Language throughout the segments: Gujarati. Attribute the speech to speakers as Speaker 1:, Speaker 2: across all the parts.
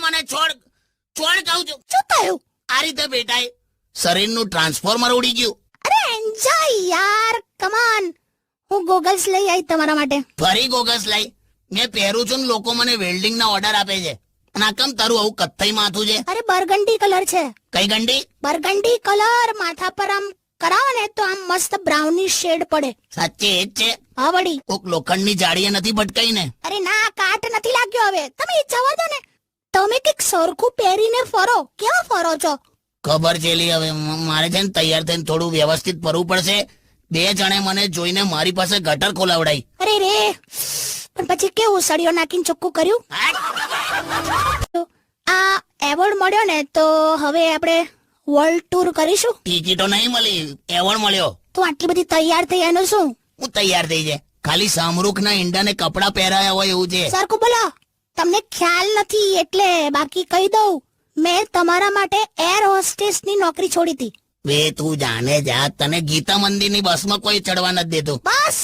Speaker 1: મને છોડ છોડ કહું છું.
Speaker 2: શું થયું?
Speaker 1: આ રીતે બેટાએ શરીરનું ટ્રાન્સફોર્મર ઉડી ગયું.
Speaker 2: અરે એન્જોય યાર, કમ ઓન. હું ગોગલ્સ લઈ આવી તમારા માટે.
Speaker 1: ફરી ગોગસ લઈ? મેં પહેરું છું ને લોકો મને વેલ્ડિંગના ઓર્ડર આપે છે. અને આ કેમ તારું આવું કથ્થઈ માથું છે?
Speaker 2: અરે બરગંડી કલર છે.
Speaker 1: કઈ ગંડી?
Speaker 2: બરગંડી કલર માથા પર આમ કરાવો ને તો આમ મસ્ત બ્રાઉની શેડ પડે.
Speaker 1: સાચે એ જ છે?
Speaker 2: હા વળી.
Speaker 1: કોક લોખંડની જાળીએ નથી ભટકાઈ ને?
Speaker 2: અરે ના, કાટ નથી લાગ્યો. હવે તમે જવા દો ને. તમે કઈક સરખું પહેરીને ફરો. કેવા ફરો છો?
Speaker 1: ખબર છે લી, હવે મારે છે ને તૈયાર થઈને થોડું વ્યવસ્થિત ફરવું પડશે. 2 જણે મને જોઈને મારી પાસે ગટર ખોલાવડાઈ.
Speaker 2: અરે રે, પણ પછી કેવું સળિયો નાખીને ચોખ્ખું કર્યું? આ એવોર્ડ મળ્યો ને તો હવે આપણે વર્લ્ડ ટૂર કરીશું.
Speaker 1: ટિકિટો નહીં મળી, એવોર્ડ મળ્યો.
Speaker 2: તો આટલી બધી તૈયાર થઈ એનું શું?
Speaker 1: હું તૈયાર થઈ જાય, ખાલી સામરૂખના ઈંડાને કપડા પહેરાયા હોય એવું છે.
Speaker 2: સરખું બોલો. તમને ખ્યાલ નથી એટલે બાકી કહી દઉં. મેં તમારા માટે એર હોસ્ટેસની નોકરી છોડી હતી.
Speaker 1: વે તું જાને જા, તને ગીતા મંદિરની બસમાં કોઈ ચડવા નથી દેતું.
Speaker 2: બસ,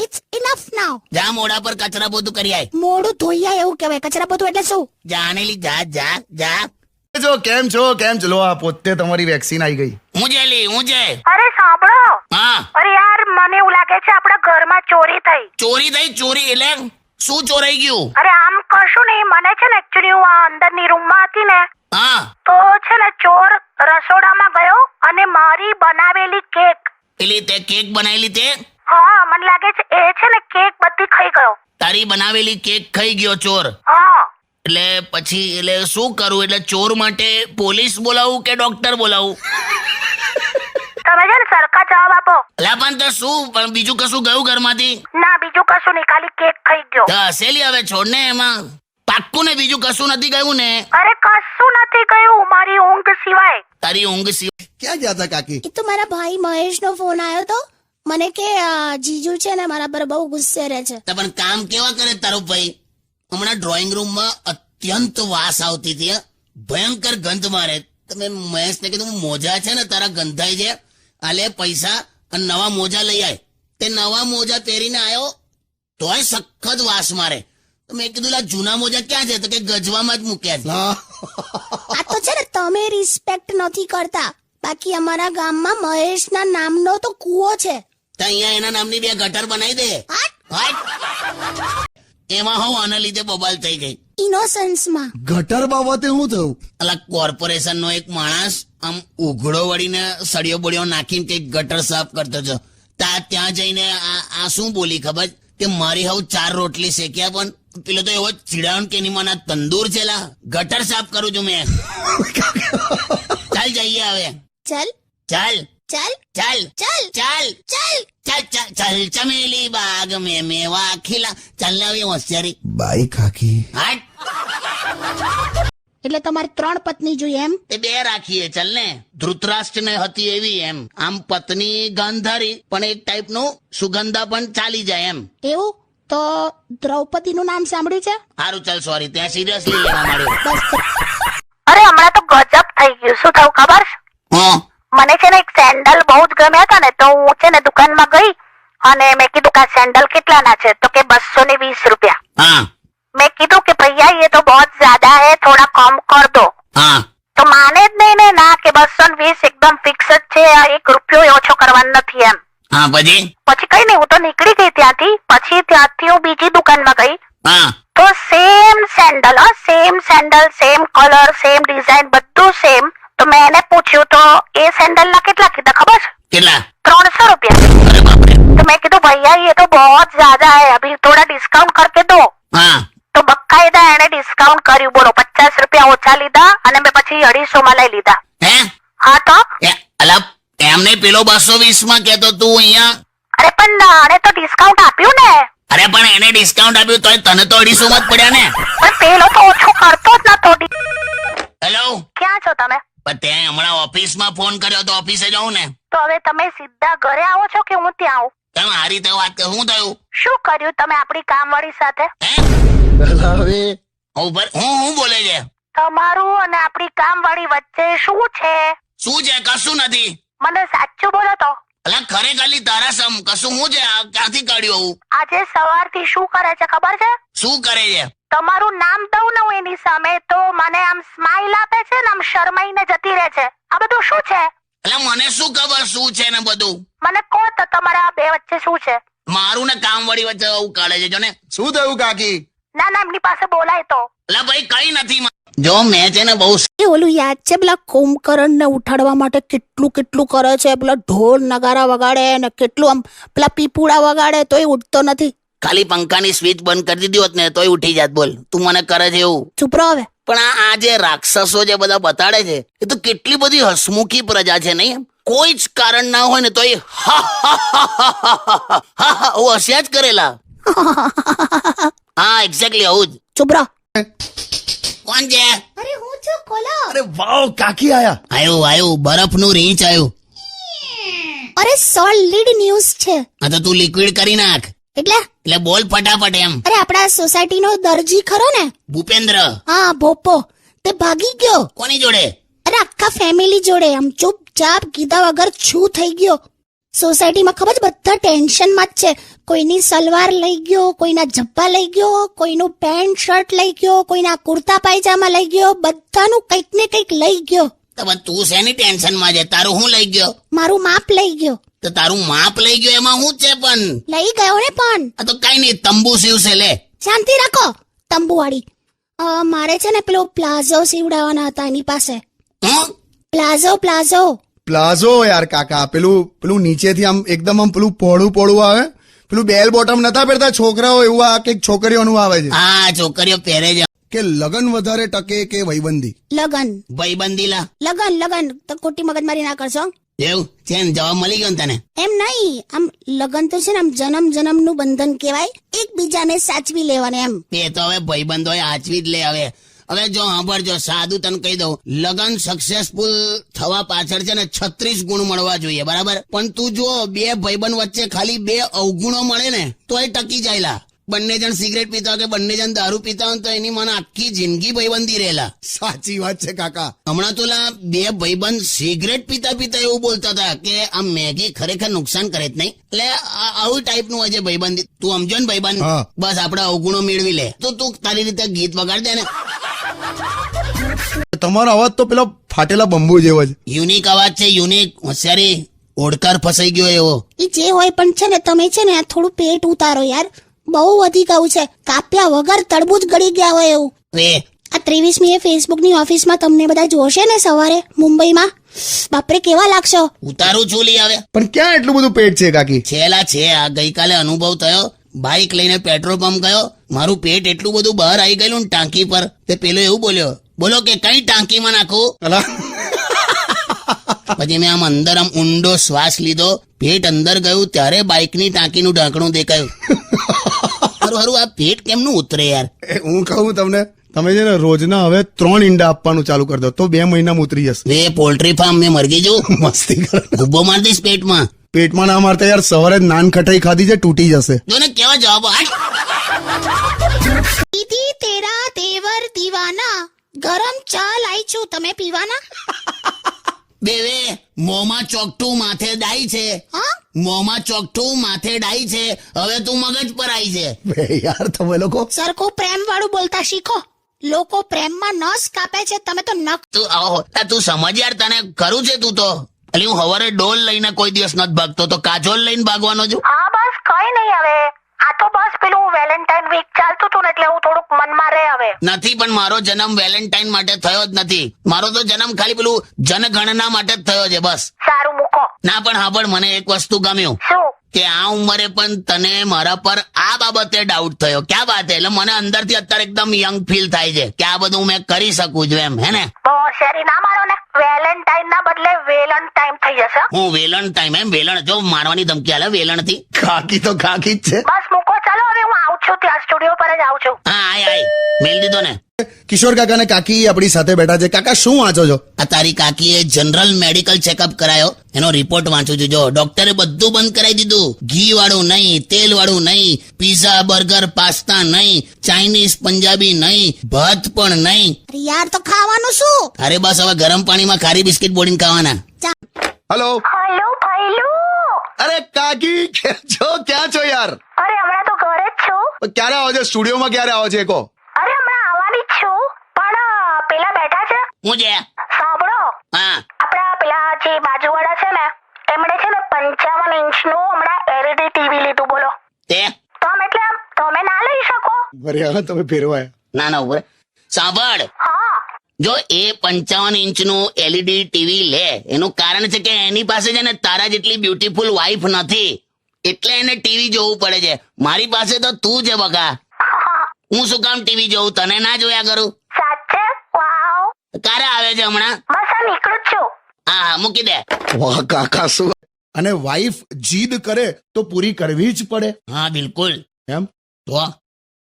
Speaker 2: ઇટ્સ ઇનફ નાઉ.
Speaker 1: જા મોઢા પર કચરા પોતું કરી આય.
Speaker 2: મોઢું ધોઈયા એવું કહેવાય. કચરા પોતું એટલે શું?
Speaker 1: જાનેલી જા જા જા.
Speaker 3: કેમ છો લો આ પોતે તમારી વેક્સિન આવી ગઈ.
Speaker 1: હું જેલી હું જે.
Speaker 4: અરે સાંભળો.
Speaker 1: હા.
Speaker 4: અરે યાર, મને એવું લાગે છે આપણા ઘરમાં ચોરી થઈ.
Speaker 1: ચોરી થઈ? ચોરી એટલે શું ચોરાઈ ગયું?
Speaker 4: અરે આમ કશું નહીં, મને છે ને એકચ્યુઅલી હું આ અંદરની રૂમમાં હતી ને
Speaker 1: હા.
Speaker 4: તો છે ને ચોર રસોડામાં ગયો અને મારી બનાવેલી કેક,
Speaker 1: પેલી તે કેક બનાવેલી તે?
Speaker 4: હા મને લાગે છે એ છે ને કેક બધી ખાઈ ગયો.
Speaker 1: તારી બનાવેલી કેક ખાઈ ગયો ચોર?
Speaker 4: હા.
Speaker 1: એટલે પછી એટલે શું કરું? એટલે ચોર માટે પોલીસ બોલાવું કે ડોક્ટર બોલાવું?
Speaker 4: તમે છે ને સરખા જવાબ આપો.
Speaker 1: અલા પણ તો શું, પણ બીજું કશું ગયું ઘરમાંથી?
Speaker 4: ના બીજું કશું નહીં, ખાલી કેક ખાઈ ગયો.
Speaker 1: તો હસેલી હવે છોડ ને, એમાં પાક્કું ને બીજું કશું નથી ગયું ને?
Speaker 4: અરે કશું નથી ગયું, મારી ઊંઘ સિવાય.
Speaker 1: તારી ઊંઘ સિવાય?
Speaker 3: ક્યાં ગયા હતા કાકી?
Speaker 2: એ તો મારા ભાઈ મહેશનો ફોન આવ્યો તો. મને કે જીજુ છે ને મારા પર બહુ ગુસ્સે રહે છે.
Speaker 1: તો પણ કામ કેવા કરે તારો ભાઈ? હમણાં ડ્રોઈંગ રૂમમાં અત્યંત વાસ આવતી હતી, ભયંકર ગંધ મારે. તમે મહેશને કીધું મોજા છે ને તારા ગંધાય છે, આલે પૈસા અને નવા મોજા લઈ આય. તે નવા મોજા પહેરીને આવ્યો તોય સખત વાસ મારે. તો મેં કીધું લા જૂના મોજા ક્યાં છે? તો કે ગજવામાં જ મૂક્યા છે.
Speaker 2: આ તો છે ને તમે રિસ્પેક્ટ નથી કરતા. બાકી અમારા ગામમાં મહેશના નામનો તો કૂવો છે.
Speaker 1: તો અહીંયા એના નામની 2 ગટર બનાવી દે. હાટ. એમાં હું આના લીધે બબાલ થઈ ગઈ.
Speaker 2: ઇનોસન્સમાં.
Speaker 3: ગટર બાબતે શું થયું?
Speaker 1: અલા કોર્પોરેશન નો એક માણસ આમ ઉઘડો વળીને સળિયો બળિયો નાખીને કઈક ગટર સાફ કરતો હતો. ત્યાં જઈને આ શું બોલી ખબર? કે મારી હાવ 4 રોટલી શેક્યા, પણ પેલો તો એવો ચીડાણ કે એની મને તંદૂર છે લા. ગટર સાફ કરું છું મેં. ચાલ જઈએ હવે.
Speaker 2: ચલ
Speaker 1: ચાલ
Speaker 2: ચલ
Speaker 1: ચાલ
Speaker 2: ચલ
Speaker 1: ચાલ
Speaker 2: ચલ
Speaker 1: ચાલ ચાલ ચાલ ચમેલી બાગ મેં મેવા ખીલા. ચાલ ને આવી હોશિયારી.
Speaker 3: બાઈ કાકી.
Speaker 1: હાટ.
Speaker 2: એટલે તમારે 3 પત્ની જોઈએ એમ?
Speaker 1: તે 2 રાખીએ ચાલ ને. ધૃતરાષ્ટ્ર ને હતી એવી એમ. આમ પત્ની ગાંધારી પણ એક ટાઈપનું સુગંધા પણ ચાલી જાય એમ.
Speaker 2: એવું તો દ્રૌપદીનું નામ સાંભળ્યું છે?
Speaker 1: સારું ચાલ, સોરી, ત્યાં સિરિયસલી લેવા માંડ્યો.
Speaker 2: બસ.
Speaker 4: અરે હમણાં તો ગજબ થઈ ગયું. શું થયું ખબર છે?
Speaker 1: હા.
Speaker 4: મને છે ને એક સેન્ડલ બહુ જ ગમ્યા હતા ને, તો હું છે ને દુકાનમાં ગઈ અને મેં કીધું કે આ સેન્ડલ કેટલાના છે? તો કે 220 રૂપિયા.
Speaker 1: હા.
Speaker 4: मैं कीधु कि भैया ये तो बहुत ज्यादा है, थोड़ा कम कर दो.
Speaker 1: हाँ.
Speaker 4: तो माने જ નહીં ને ના કે 220 એકદમ ફિક્સ જ છે, 1 રૂપિયો ઓછો કરવાનો નથી એમ.
Speaker 1: હા.
Speaker 4: પછી કઈ નહીં, હું તો નીકળી ગઈ ત્યાંથી. પછી ત્યાંથી હું બીજી દુકાનમાં ગઈ.
Speaker 1: હા.
Speaker 4: તો same sandal, same colour, same design, બધું સેમ. તો મેં એને પૂછ્યું તો એ સેન્ડલ ના કેટલા કીધા ખબર છે?
Speaker 1: કેટલા?
Speaker 4: 300 रुपया.
Speaker 1: अरे बाप रे.
Speaker 4: तो मैं कीधु भैया ये तो बहुत ज्यादा है, अभी थोड़ा डिस्काउंट करके दो.
Speaker 1: हाँ.
Speaker 4: તો બકાયદા એને ડિસ્કાઉન્ટ કર્યું. બોલો, 50 રૂપિયા ઓછા લીધા અને મેં પછી 250 માં લઈ લીધા.
Speaker 1: હે?
Speaker 4: હા તો
Speaker 1: અલા એમને પેલો 220 માં કેતો તું અહીંયા.
Speaker 4: અરે પણ આને તો ડિસ્કાઉન્ટ આપ્યું ને.
Speaker 1: અરે પણ એને ડિસ્કાઉન્ટ આપ્યું તોય તને તો 250 માં જ પડ્યા ને.
Speaker 4: પણ પેલો તો ઓછો કરતો જ નતો.
Speaker 1: હેલો,
Speaker 4: ક્યાં છો તમે?
Speaker 1: પણ તે હમણાં ઓફિસમાં ફોન કર્યો તો ઓફિસે જાઉં ને.
Speaker 4: તો હવે તમે સીધા ઘરે આવો છો કે હું ત્યાં આવું?
Speaker 1: તમે આ રીતે વાત કર. શું થયું?
Speaker 4: શું કર્યું તમે આપણી કામવાળી સાથે?
Speaker 1: હે?
Speaker 3: હવે
Speaker 1: હું બોલે છે?
Speaker 4: તમારું અને આપણી કામવાળી વચ્ચે શું છે?
Speaker 1: શું છે? કશું નથી.
Speaker 4: મને સાચું બોલો તો.
Speaker 1: અલા ખરેખર તારા સમ કશું હું છે? આ ક્યાંથી કાઢ્યું આવું?
Speaker 4: આજે સવારથી શું કરે છે ખબર છે?
Speaker 1: શું કરે છે?
Speaker 4: તમારું નામ દઉં ને હું એની સામે તો મને આમ સ્માઈલ આપે છે ને આમ શરમાઈને જતી રહે છે. આ બધું શું છે?
Speaker 1: એટલે મને શું ખબર શું છે ને બધું.
Speaker 4: મને કહો તો તમારા આ બે વચ્ચે શું છે?
Speaker 1: મારું ને કામ વાળી વચ્ચે આવું કાઢે છે જો ને.
Speaker 3: શું થયું કાકી?
Speaker 4: ના ના એમની પાસે બોલાય તો.
Speaker 1: એટલે ભાઈ કઈ નથી. જો મેં છે ને બહુ
Speaker 2: એ ઓલું યાદ છે પેલા કુંભકર્ણ ને ઉઠાડવા માટે કેટલું કેટલું કરે છે, પેલા ઢોલ નગારા વગાડે ને કેટલું આમ પેલા પીપુડા વગાડે તોય ઉઠતો નથી.
Speaker 1: ખાલી પંખાની સ્વિચ બંધ કરી દીધી હોત ને તોય ઉઠી જાત. બોલ તું મને કરે છે એવું.
Speaker 2: ચૂપ રહો હવે.
Speaker 1: પણ આ જે રાક્ષસો જે બધા બતાડે છે એ તો કેટલી બધી હસમુખી પ્રજા છે નહીં. કોઈ જ કારણ ના હોય ને તો એ હસ્યા જ કરેલા. હા એક્ઝેક્ટલી આવું જ.
Speaker 2: ચૂપ રહો.
Speaker 1: કોણ છે?
Speaker 2: અરે હું છું કોલો.
Speaker 3: અરે વાવ કાકી આયા.
Speaker 1: આયું બરફનું રીંચ આવ્યું.
Speaker 2: અરે સોલિડ ન્યૂઝ છે.
Speaker 1: આ તો તું લિક્વિડ કરી નાખ.
Speaker 2: એટલે
Speaker 1: બોલ ફટાફટ એમ.
Speaker 2: અરે આપણા સોસાયટીનો દરજી ખરો ને,
Speaker 1: ભૂપેન્દ્ર.
Speaker 2: હા ભોપો, તે ભાગી ગયો.
Speaker 1: કોની જોડે?
Speaker 2: અરે આખા ફેમિલી જોડે આમ ચૂપચાપ કીધા વગર છું થઈ ગયો. સોસાયટીમાં ખબર છે બધા ટેન્શનમાં જ છે. કોઈની સલવાર લઈ ગયો, કોઈના જબ્બા લઈ ગયો, કોઈનું પેન્ટ શર્ટ લઈ ગયો, કોઈના કુર્તા પાયજામા લઈ ગયો, બધાનું કંઈક ને કંઈક લઈ ગયો.
Speaker 1: તો પણ તું શેની ટેન્શનમાં છે? તારું શું લઈ ગયો?
Speaker 2: મારું માપ લઈ ગયો.
Speaker 1: તો તારું માપ લઈ ગયો એમાં શું છે? પણ
Speaker 2: લઈ ગયો ને પણ.
Speaker 1: આ તો કઈ નહીં, તંબુ સીવશે લે.
Speaker 2: શાંતિ રાખો તંબુવાળી. મારે છે ને પેલો પ્લાઝો સીવડાવવાના હતા એની પાસે.
Speaker 1: હું
Speaker 2: પ્લાઝો
Speaker 3: પ્લાઝો યાર કાકા, પેલું નીચેથી આમ એકદમ આમ પેલું પહોળું આવે, પેલું બેલ બોટમ નતા પહેરતા છોકરાઓ, એવું આ કઈક છોકરીઓનું આવે છે.
Speaker 1: હા છોકરીઓ પહેરે છે.
Speaker 3: કે લગન વધારે ટકે કે વયબંધી?
Speaker 2: લગન
Speaker 1: ભાઈબંધીલા
Speaker 2: લગન તો ખોટી મગજમારી ના કરશો.
Speaker 1: એવું છે ને? જવાબ મળી ગયો ને તને?
Speaker 2: એમ નહીં, આમ લગન તો છે ને આમ જન્મનું બંધન કહેવાય, એકબીજાને સાચવી લેવાને એમ.
Speaker 1: એ તો હવે ભાઈબંધ હોય આચવી જ લે. હવે જો સાંભળજો, સાદું તને કહી દઉં, લગન સક્સેસફુલ થવા પાછળ છે ને 36 ગુણ મળવા જોઈએ, બરાબર? પણ તું જો બે ભાઈબંધ વચ્ચે ખાલી 2 અવગુણો મળે ને તો એ ટકી જાયલા. બંને જણ સિગરેટ પીતા હોય કે બંને જણ દારૂ પીતા હોય તો એની મને આખી જિંદગી ભાઈબંધી રહેલા.
Speaker 3: સાચી વાત છે કાકા.
Speaker 1: હમણાં તો 2 ભાઈબંધ સિગરેટ પીતા એવું બોલતા હતા કે આ મેગી ખરેખર નુકસાન કરે જ નહીં. એટલે આવું ટાઈપનું હોય છે ભાઈબંધ. તું સમજો ને ભાઈબંધ?
Speaker 3: હા.
Speaker 1: બસ આપડા અવગુણો મેળવી લે. તો તું તારી રીતે ગીત વગાડ દે ને.
Speaker 3: તમારો અવાજ તો પેલા ફાટેલા બંબુ જેવો છે.
Speaker 1: યુનિક અવાજ છે, યુનિક. હોશિયારી ઓડકાર ફસાઈ ગયો એવો.
Speaker 2: એ જે હોય પણ છે ને તમે છે ને આ થોડું પેટ ઉતારો યાર, બહુ વધી ગયું છે. કાપ્યા વગર તડબૂચ ગળી ગયા હોય એવું. આ 23મીએ ફેસબુકની ઓફિસમાં તમને બધા જોશે ને સવારે મુંબઈમાં, બાપરે કેવા લાગશો.
Speaker 1: ઉતારું છું લી હવે.
Speaker 3: પણ ક્યાં એટલું બધું પેટ છે કાકી?
Speaker 1: છેલા છે. આ ગઈકાલે અનુભવ થયો. બાઇક લઈને પેટ્રોલ પંપ ગયો, મારું પેટ એટલું બધું બહાર આવી ગયેલું ને ટાંકી પર. તે પેલો એવું બોલો કે કઈ ટાંકીમાં નાખું.
Speaker 3: અલા
Speaker 1: પછી મેં આમ અંદર આમ ઊંડો શ્વાસ લીધો, પેટ અંદર ગયું ત્યારે બાઇકની ટાંકીનું ઢાંકણું દેખાયું. હારું આ પેટ કેમનું ઉતરે યાર?
Speaker 3: હું કહું તમને, તમે છે ને રોજના હવે 3 ઈંડા આપવાનું ચાલુ કરી દો તો 2 મહિનામાં ઉતરી જશે.
Speaker 1: વે પોલ્ટ્રી ફાર્મ મેં મરગી જવું.
Speaker 3: મસ્તી કરે.
Speaker 1: ઉભો માર દઈશ પેટમાં.
Speaker 3: પેટમાં ના મારતા યાર, સવારે નાન ખટાઈ ખાધી છે, તૂટી જશે.
Speaker 1: જો ને કેવા જવાબો.
Speaker 2: દીદી તેરા તેવર દીવાના, ગરમ ચા લાઈ છું, તમે પીવાના?
Speaker 1: બેવે મોંમાં ચોકઠું માથે ડાઈ છે.
Speaker 2: હા
Speaker 1: મોંમાં ચોકઠું માથે ડાઈ છે. હવે તું મગજ પર આવી છે.
Speaker 3: બે યાર તમે લોકો
Speaker 2: સરખું પ્રેમ વાળું બોલતા શીખો. લોકો પ્રેમમાં નસ કાપે છે, તમે તો નખ.
Speaker 1: તું સમજ યાર, તને કરું છે તું તો. એટલે હું હવારે ડોલ લઈને કોઈ દિવસ નથી ભાગતો, તો કાજોલ લઈને ભાગવાનો છું.
Speaker 4: હા બસ કઈ નહીં હવે. આ તો બસ પેલું વેલેન્ટાઇન વીક ચાલતું હતું ને એટલે હું થોડુંક મનમાં રહે હવે.
Speaker 1: નથી, પણ મારો જન્મ વેલેન્ટાઇન માટે થયો જ નથી. મારો તો જન્મ ખાલી પેલું જનગણના માટે જ થયો છે બસ.
Speaker 4: સારું મૂકો.
Speaker 1: ના પણ હાંભળ, મને એક વસ્તુ ગમ્યું
Speaker 4: શું?
Speaker 1: કે આ ઉંમરે પણ તને મારા પર આ બાબતે ડાઉટ થયો. ક્યાં વાત? એટલે મને અંદરથી અત્યારે એકદમ યંગ ફીલ થાય છે કે આ બધું મેં કરી શકું છું એમ. હે ને?
Speaker 4: બહુ શેરી ના મારો ને. વેલેન્ટાઇન ના બદલે વેલન ટાઈમ થઈ જશે.
Speaker 1: હું વેલણ ટાઈમ એમ? વેલણ જો મારવાની ધમકી આલે વેલણ થી.
Speaker 3: કાકી તો કાકી જ છે.
Speaker 4: બસ મૂકો, ચાલો હવે હું આવું છું, ત્યાં સ્ટુડિયો પર જ આવું છું.
Speaker 1: હા આય મેલ દીધો ને.
Speaker 3: કિશોર કાકા ને કાકી આપણી સાથે બેઠા છે. કાકા શું વાંચો છો?
Speaker 1: આ તારી કાકીએ જનરલ મેડિકલ ચેકઅપ કરાયો, એનો રિપોર્ટ વાંચું છું. જો ડોક્ટરે બધું બંધ કરાવી દીધું. ઘી વાળું નહીં, તેલ વાળું નહીં, પીઝા બર્ગર પાસ્તા નહીં, ચાઇનીઝ પંજાબી નહીં, ભાત પણ નહીં.
Speaker 2: યાર તો ખાવાનું શું?
Speaker 1: અરે બસ હવે ગરમ પાણીમાં ખારી બિસ્કિટ બોડીને ખાવાના.
Speaker 3: હેલો.
Speaker 4: હલો ભાઈલું.
Speaker 3: અરે કાકી કેમ છો? ક્યાં છો યાર?
Speaker 4: અરે હમણાં તો ઘરે જ છું.
Speaker 3: ક્યારે આવો છો? સ્ટુડિયોમાં ક્યારે આવો છો? કહો.
Speaker 4: અરે હમણાં આવવાની જ છું, પણ પેલા બેઠા છે,
Speaker 1: હું છે
Speaker 4: સાંભળો.
Speaker 1: હા
Speaker 4: આપણા પેલા જે બાજુવાળા છે ને, એમણે છે ને 55 ઇંચનું હમણાં LED ટીવી લીધું. બોલો
Speaker 1: તે
Speaker 4: તો આમ એટલે આમ તમે ના લઈ શકો?
Speaker 3: અરે હા તમે ફેરવાયા.
Speaker 1: ના ના ઉપર સાંભળ,
Speaker 4: હા
Speaker 1: જો એ 55 ઇંચનું LED ટીવી લે એનું કારણ છે કે એની પાસે છે ને તારા જેટલી બ્યુટીફુલ વાઈફ નથી, એટલે એને ટીવી જોવું પડે છે. મારી પાસે તો તું છે બકા. હું શું કામ ટીવી જોઉં, તને ના જોયા કરું?
Speaker 4: સાચે? વાવ.
Speaker 1: ક્યારે આવે છે હમણાં?
Speaker 4: બસ આ નીકળું જ છું.
Speaker 1: હા હા મૂકી દે.
Speaker 3: વાહ કાકા શું. અને વાઈફ જીદ કરે તો પૂરી કરવી જ પડે
Speaker 1: હા બિલકુલ,
Speaker 3: એમ.
Speaker 1: તો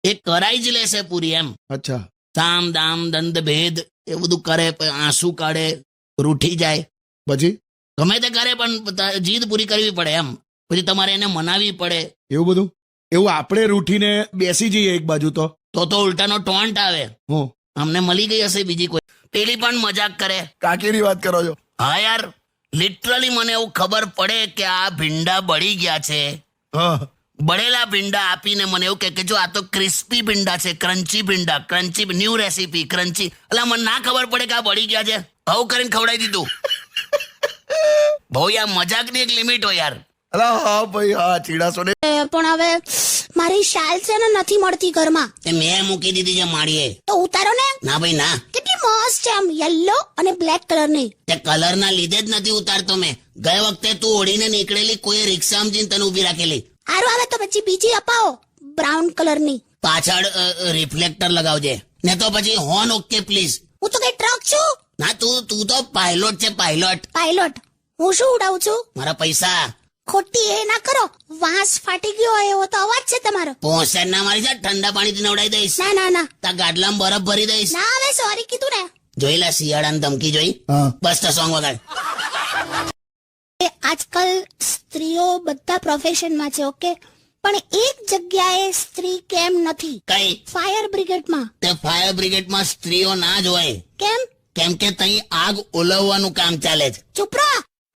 Speaker 1: એ કરાઈ જ લેશે પૂરી એમ.
Speaker 3: અચ્છા.
Speaker 1: સામ દામ દંડ ભેદ એ બધું કરે, પછી આંસુ કાઢે, રૂઠી જાય,
Speaker 3: પછી
Speaker 1: ગમે તે કરે પણ જીદ પૂરી કરવી પડે એમ. પછી તમારે એને મનાવી પડે.
Speaker 3: એવું બધું. એવું આપણે રૂઠીને બેસી જઈએ એક બાજુ
Speaker 1: તો ઉલટાનો ટોન્ટ આવે.
Speaker 3: હું
Speaker 1: અમને મળી ગઈ હશે બીજી કોઈ. પેલી પણ મજાક કરે.
Speaker 3: કાકીની વાત કરો છો.
Speaker 1: હા યાર, લિટરલી મને એવું ખબર પડે કે આ ભીંડા બળી ગયા છે,
Speaker 3: હા
Speaker 1: બળેલા ભીંડા આપીને મને એવું કે જો આ તો ક્રિસ્પી ભીંડા છે, ક્રન્ચી ભીંડા, ક્રન્ચી ન્યૂ રેસીપી ક્રન્ચી. એટલે મને ના ખબર પડે કે આ બળી ગયા છે, આવું કરીને ખવડાવી દીધું. બહુ યાર મજાકની એક લિમિટ હોય યાર.
Speaker 3: અલા હા ભાઈ હા, ચીડાશો ને.
Speaker 2: પણ હવે મારી શાલ છે ને નથી મળતી ઘરમાં,
Speaker 1: એ મેં મૂકી દીધી છે માળીએ.
Speaker 2: તો ઉતારો ને.
Speaker 1: ના ભાઈ ના,
Speaker 2: કેટલી મસ્ત છે આમ, યલો અને બ્લેક કલરની.
Speaker 1: તે કલર ના લીધે જ નથી ઉતારતો મેં. ગઈ વખતે તું ઓઢીને નીકળેલી કોઈ રિક્ષા સમજીને તને ઉભી રાખેલી.
Speaker 2: સારું આવે તો પછી બીજી અપાવો બ્રાઉન કલરની.
Speaker 1: પાછળ રિફ્લેક્ટર લગાવજે, ને તો પછી હોર્ન ઓકે પ્લીઝ.
Speaker 2: હું તો કઈ ટ્રક છું?
Speaker 1: ના તું તો પાયલોટ છે, પાયલોટ.
Speaker 2: પાયલોટ? હું શું ઉડાવું છું?
Speaker 1: મારા પૈસા
Speaker 2: ખોટી એ ના કરો, વાંસ ફાટી ગયો હોય એવો તો અવાજ છે તમારો.
Speaker 1: પોસેટ ના મારી જા, ઠંડા પાણીથી નવડાવી દઈશ.
Speaker 2: ના ના ના
Speaker 1: તા ગાડલામાં બરફ ભરી દઈશ.
Speaker 2: ના, હવે સોરી કીધું ને.
Speaker 1: જોઈ લે શિયાળાની ધમકી જોઈ.
Speaker 3: હા
Speaker 1: બસ તો સોંગ વગાડ.
Speaker 2: એ આજકાલ સ્ત્રીઓ બધા પ્રોફેશનમાં છે, ઓકે, પણ એક જગ્યાએ સ્ત્રી કેમ નથી?
Speaker 1: કઈ?
Speaker 2: ફાયર બ્રિગેડમાં.
Speaker 1: તે ફાયર બ્રિગેડમાં સ્ત્રીઓ ના જ હોય,
Speaker 2: કેમ?
Speaker 1: કેમ કે તઈ આગ ઓલવવાનું કામ ચાલે છે.
Speaker 2: ચૂપ રહો.